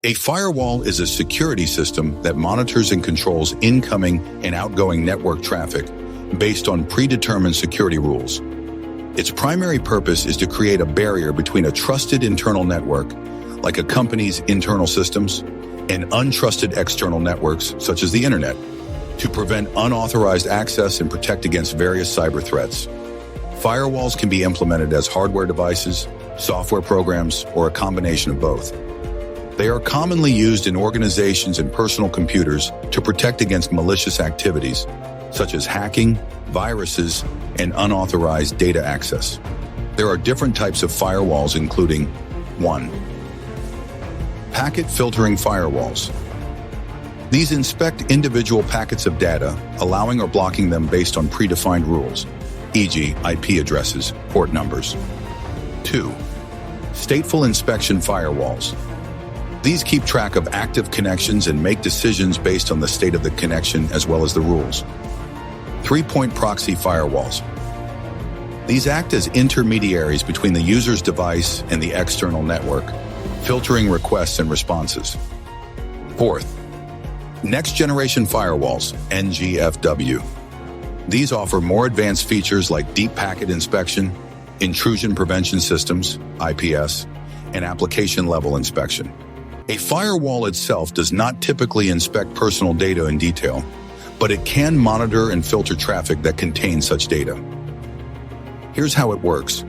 A firewall is a security system that monitors and controls incoming and outgoing network traffic based on predetermined security rules. Its primary purpose is to create a barrier between a trusted internal network, like a company's internal systems, and untrusted external networks, such as the internet, to prevent unauthorized access and protect against various cyber threats. Firewalls can be implemented as hardware devices, software programs, or a combination of both. They are commonly used in organizations and personal computers to protect against malicious activities, such as hacking, viruses, and unauthorized data access. There are different types of firewalls, including 1. Packet filtering firewalls. These inspect individual packets of data, allowing or blocking them based on predefined rules, e.g. IP addresses, port numbers. 2. Stateful inspection firewalls. These keep track of active connections and make decisions based on the state of the connection as well as the rules. 3-point proxy firewalls. These act as intermediaries between the user's device and the external network, filtering requests and responses. 4th, next-generation firewalls, NGFW. These offer more advanced features like deep packet inspection, intrusion prevention systems, IPS, and application-level inspection. A firewall itself does not typically inspect personal data in detail, but it can monitor and filter traffic that contains such data. Here's how it works.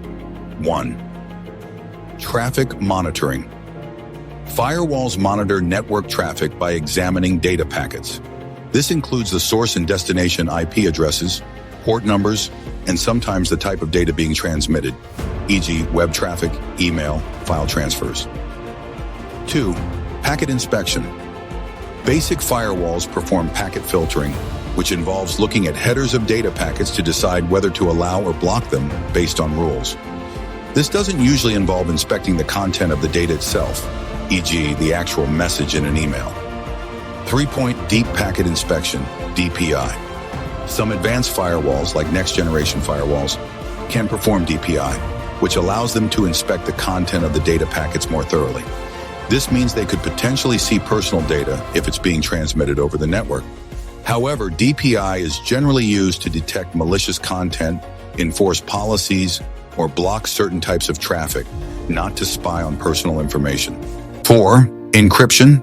1. Traffic monitoring. Firewalls monitor network traffic by examining data packets. This includes the source and destination IP addresses, port numbers, and sometimes the type of data being transmitted, e.g. web traffic, email, file transfers. 2. Packet inspection. Basic firewalls perform packet filtering, which involves looking at headers of data packets to decide whether to allow or block them based on rules. This doesn't usually involve inspecting the content of the data itself, e.g. the actual message in an email. 3-point deep packet inspection, DPI. Some advanced firewalls, like next-generation firewalls, can perform DPI, which allows them to inspect the content of the data packets more thoroughly. This means they could potentially see personal data if it's being transmitted over the network. However, DPI is generally used to detect malicious content, enforce policies, or block certain types of traffic, not to spy on personal information. 4. Encryption.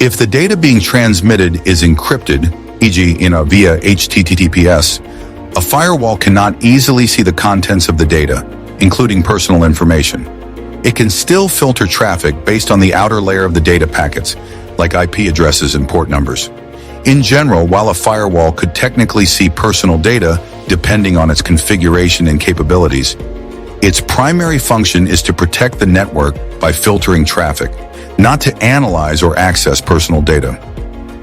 If the data being transmitted is encrypted, e.g. via HTTPS, a firewall cannot easily see the contents of the data, including personal information. It can still filter traffic based on the outer layer of the data packets, like IP addresses and port numbers. In general, while a firewall could technically see personal data, depending on its configuration and capabilities, its primary function is to protect the network by filtering traffic, not to analyze or access personal data.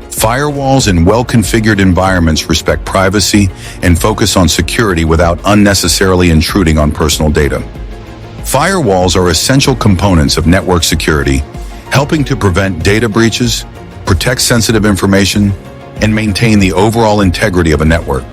Firewalls in well-configured environments respect privacy and focus on security without unnecessarily intruding on personal data. Firewalls are essential components of network security, helping to prevent data breaches, protect sensitive information, and maintain the overall integrity of a network.